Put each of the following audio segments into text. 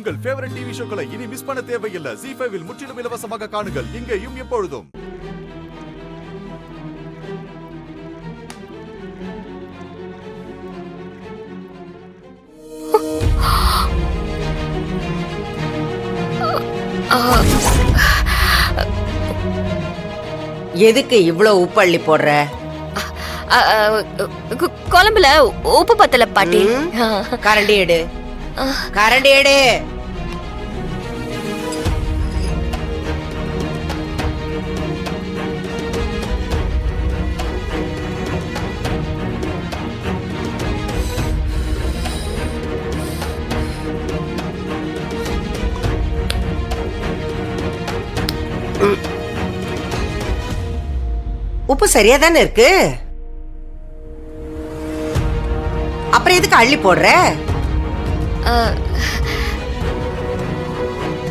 உங்கள் favourite TV ஷோக்களை இனி miss பண்ண தேவையில்லை. ZEE5 இல் முற்றிலும் இலவசமாக காணுங்கள், இங்கேயும் எப்பொழுதும். எதுக்கு இவ்வளவு உப்பு அள்ளி போடுற? குழம்புல உப்பு பத்தல பாட்டி. கரண்டி எடு, கரண்டி எடு. உப்பு சரியா தானே இருக்கு, அப்புறம் எதுக்கு அள்ளி போடுற?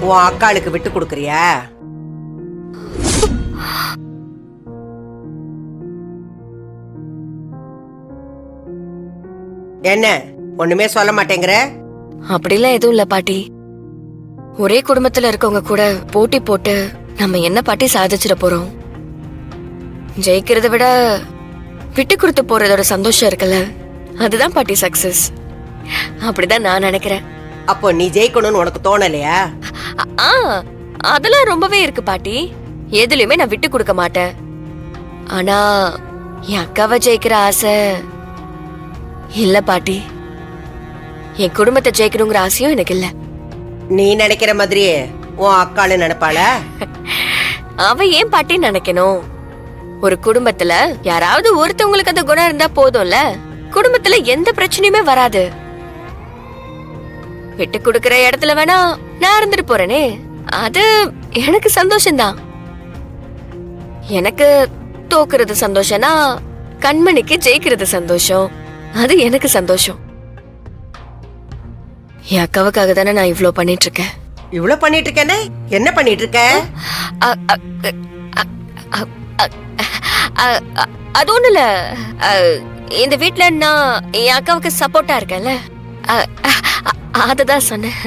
உன் அக்காளுக்கு விட்டு கொடுக்கறியா? என்ன ஒண்ணுமே சொல்ல மாட்டேங்கிற? அப்படிலாம் எதுவும் இல்ல பாட்டி. ஒரே குடும்பத்துல இருக்கவங்க கூட போட்டி போட்டு நம்ம என்ன பாட்டி சாதிச்சிட போறோம்? ஜெயிக்கிறத விட விட்டு கொடுத்து போறதோட சந்தோஷம் இருக்குல்ல, அதுதான் பாட்டி சக்சஸ். அப்படிதான் நான் நினைக்கிறேன். அப்போ நீ ஜெயிக்கணும்னு உனக்கு தோணலையா? அதெல்லாம் ரொம்பவே இருக்கு பாட்டி. எதுலயுமே நான் விட்டு கொடுக்க மாட்டேன். ஆனா என் அக்காவை ஜெயிக்கிற ஆசை இல்ல பாட்டி. என் குடும்பத்தை ஜெயிக்கணுங்கிற ஆசையும் எனக்கு இல்ல. நீ நினைக்கிற மாதிரியே உன் அக்காளு நினைப்பாள? அவ ஏன் பாட்டி நினைக்கணும்? ஒரு குடும்பத்துல யாராவது ஒருத்தவங்களுக்கு அந்த குணம் இருந்தா போதும்ல, குடும்பத்துல எந்த பிரச்சனையுமே வராது. விட்டு கொடுக்கற இடத்துல வேணா நான் இருந்துட்டு போறேனே, அது எனக்கு சந்தோஷம்தான். எனக்கு தோக்குறது சந்தோஷம்னா கண்மணிக்கு ஜெயிக்கிறது சந்தோஷம், அது எனக்கு சந்தோஷம். என் அக்காவுக்காக தானே நான் இவ்ளோ பண்ணிட்டு இருக்கேன். இவ்ளோ பண்ணிட்டு இருக்கேனே? என்ன பண்ணிட்டு இருக்க? அது ஒண்ணு இல்ல, இந்த வீட்ல நான் என் அக்காவுக்கு சப்போர்ட்டா இருக்கேன்ல, அததான் சொன்னேன்.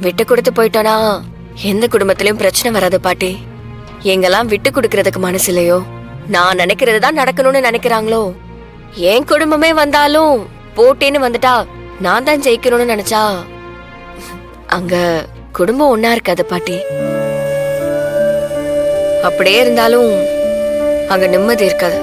விட்டு கொடுத்து போயிட்டோனா எந்த குடும்பத்திலயும் பிரச்சனை வராது பாட்டி. எங்கெல்லாம் விட்டு கொடுக்கறதுக்கு மனசு இல்லையோ, நான் நினைக்கிறது தான் நடக்கணும்னு நினைக்கிறாங்களோ, என் குடும்பமே வந்தாலும் போட்டின்னு வந்துட்டா நான் தான் ஜெயிக்கணும்னு நினைச்சா அங்க குடும்பம் ஒன்னா இருக்காது பாட்டி. அப்படியே இருந்தாலும் அங்க நிம்மதி இருக்காது.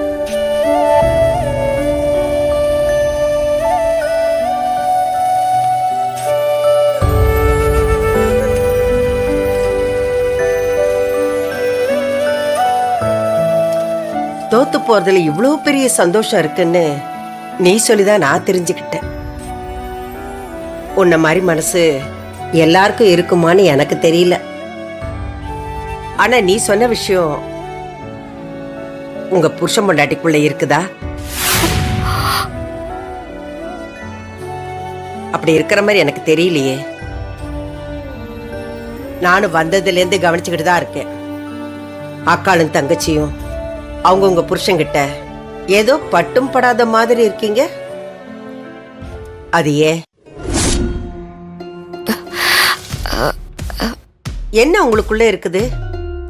தோத்து போறதுல இவ்வளவு பெரிய சந்தோஷம் இருக்குன்னு நீ சொல்லிதான் நான் தெரிஞ்சுக்கிட்டேன். உன்ன மாதிரி மனசு எல்லாருக்கும் இருக்குமான்னு எனக்கு தெரியல. ஆனா நீ சொன்ன விஷயம் உங்க புருஷன் பொண்டாட்டிக்குள்ள இருக்குதா? அப்படி இருக்கிற மாதிரி எனக்கு தெரியலையே. நானும் வந்ததுல இருந்து கவனிச்சுக்கிட்டு தான் இருக்கேன். அக்காளும் தங்கச்சியும் அவங்க உங்க புருஷன்கிட்ட ஏதோ பட்டும் படாத மாதிரி இருக்கீங்க. அது ஏன்? என்ன உங்களுக்குள்ள இருக்குது?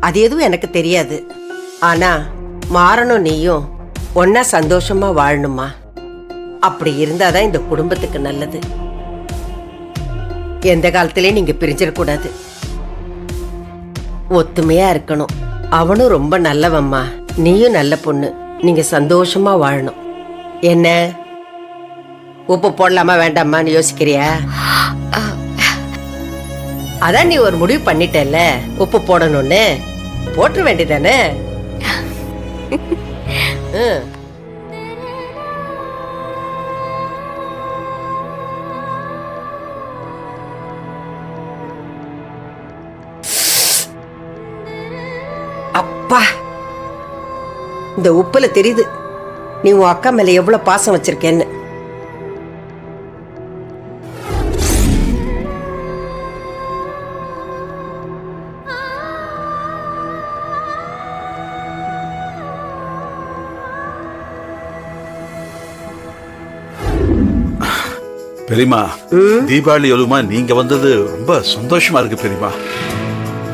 அது எதுவும் எனக்கு தெரியாது. ஆனா மாறணும், நீயும் ஒன்னா சந்தோஷமா வாழணுமா? அப்படி இருந்தாதான் இந்த குடும்பத்துக்கு நல்லது. எந்த காலத்திலயும் நீங்க பிரிஞ்சிடக்கூடாது, ஒத்துமையா இருக்கணும். அவனும் ரொம்ப நல்லவம்மா, நீயும் நல்ல பொண்ணு. நீங்க சந்தோஷமா வாழணும். என்ன உப்பு போடலாமா வேண்டாமான்னு யோசிக்கிறியா? அதான் நீ ஒரு முடிவு பண்ணிட்டல, உப்பு போடணும்னு. போட்டுற வேண்டியதானே? அப்பா, இந்த உப்புல தெரியுது நீ உன் அக்கா மேல எவ்வளவு பாசம் வச்சிருக்கேன்னு. பெரியமா, தீபாவளி எதுவுமா நீங்க வந்தது ரொம்ப சந்தோஷமா இருக்கு பெரியமா.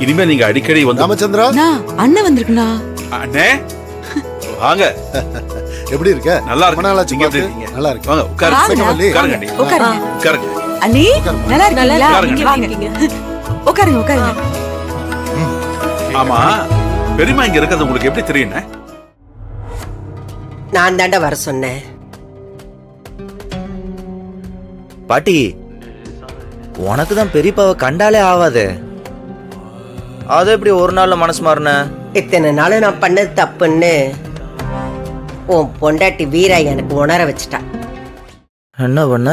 இனிமே நீங்க அடிக்கடி வந்து. ராமச்சந்திரா, அண்ணன் வந்திருக்குண்ணா. அண்ணே வாங்க. எப்படி இருக்க? நல்லா இருக்கு. நாளாச்சு நீங்க எப்படி பார்த்து. இருக்கீங்க? நல்லா இருக்கு. வாங்க உட்காருங்க. செங்கமல்லி. உட்காருங்க அண்ணி. உட்காருங்க. உட்காருங்க. அண்ணி நல்லா இருக்கீங்களா? உட்காருங்க. வாங்க. உட்காருங்க உட்காருங்க. ஆமா, பெரியமா இங்க இருக்கிறது உங்களுக்கு எப்படி தெரியுண்ணே? நான் தாண்டா வர சொன்னேன். பாட்டி, உனக்கு தான் பெரியப்பாவை கண்டாலே ஆவாது. அது எப்படி ஒரு நாள்ல மனசு மாறின? இத்தனை நாள் நான் பண்ணது தப்புன்னு உன் பொண்டாட்டி வீரா எனக்கு உணர வச்சுட்டா. என்ன பண்ண?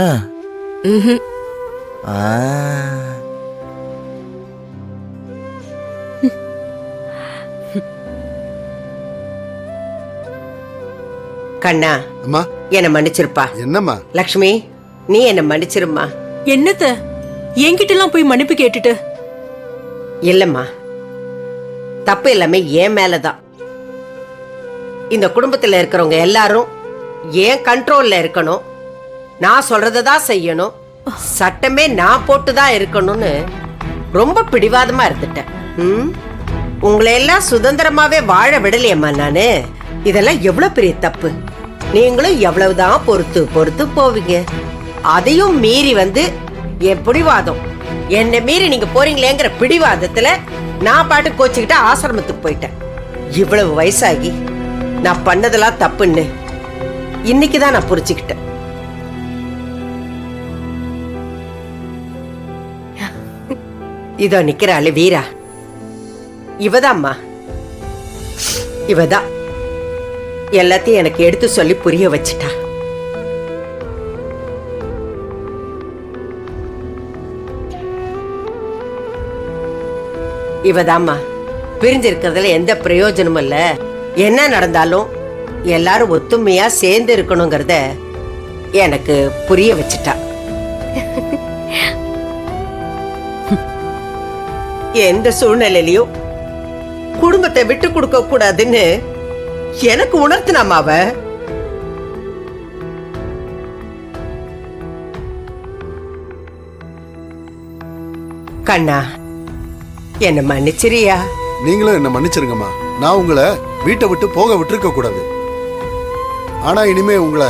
ஆ. கண்ணா, அம்மா, என்ன மன்னிச்சிருப்பா. என்னம்மா? லக்ஷ்மி, நீ என்ன மன்னிச்சிருமா. என்னத்த என்கிட்ட எல்லாம் போய் மன்னிப்பு கேட்டுட்டு? இல்லம்மா, தப்பு எல்லாமே என் மேலதான். இந்த குடும்பத்துல இருக்கிறவங்க எல்லாரும் ஏன் கண்ட்ரோல்ல இருக்கணும், நான் சொல்றதான் செய்யணும், சட்டமே நான் போட்டுதான் இருக்கணும்னு ரொம்ப பிடிவாதமா இருந்துட்டேன். உங்களை எல்லாம் சுதந்திரமாவே வாழ விடலையம்மா நானு. இதெல்லாம் எவ்வளவு பெரிய தப்பு. நீங்களும் எவ்வளவுதான் பொறுத்து பொறுத்து போவீங்க. அதையும் மீறி வந்து என் பிடிவாதம், என்னை மீறி நீங்க போறீங்களேங்கிற பிடிவாதத்துல நான் பாட்டு கோச்சுக்கிட்ட ஆசிரமத்துக்கு போயிட்டேன். இவ்வளவு வயசாகி நான் பண்ணதெல்லாம் தப்புன்னு இன்னைக்குதான் நான் புரிச்சுக்கிட்டேன். இதோ நிக்கிறாள் வீரா. இவதாம்மா, இவதான் எல்லாத்தையும் எனக்கு எடுத்து சொல்லி புரிய வச்சுட்டா. இவதாம்மா பிரிஞ்சிருக்கிறதுல எந்த பிரயோஜனமும் இல்ல, என்ன நடந்தாலும் எல்லாரும் ஒத்துமையா சேர்ந்து இருக்கணுங்கிறத எனக்கு புரிய வச்சுட்டா. எந்த சூழ்நிலையிலயும் குடும்பத்தை விட்டு கொடுக்க கூடாதுன்னு எனக்கு உணர்த்தினாமா அவ. கண்ணா, என்ன மன்னிச்சிரியா? நீங்களும் என்ன மன்னிச்சிருங்கம்மா. நான் உங்களை வீட்டை விட்டு போக விட்டுருக்க கூடாது. ஆனா இனிமே உங்களை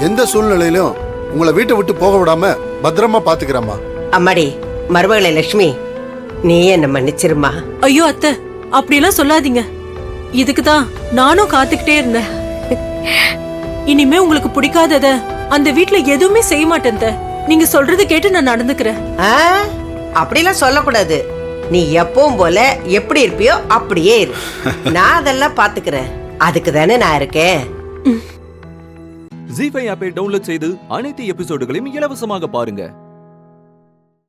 எந்த சூழ்நிலையிலும் உங்களை வீட்டை விட்டு போக விடாம பத்திரமா பாத்துக்கிறேம்மா. அம்மாடி, மருமகளே லட்சுமி, நீ என்ன மன்னிச்சிருமா. ஐயோ அத்தை, அப்படியெல்லாம் சொல்லாதீங்க. இதுக்குதான் நானும் காத்துக்கிட்டே இருந்தேன். இனிமே உங்களுக்கு பிடிக்காதத அந்த வீட்டுல எதுவுமே செய்ய மாட்டேன். நீங்க சொல்றது கேட்டு நான் நடந்துக்கிறேன். அப்படிலாம் சொல்லக்கூடாது. நீ எப்பவும் போல எப்படி இருப்பியோ அப்படியே இரு. நான் அதெல்லாம் பாத்துக்கிறேன். அதுக்கு தானே நான் இருக்கேன். ஜீ5 ஆப்பை டவுன்லோட் செய்து அனைத்து எபிசோடுகளையும் இலவசமாக பாருங்க.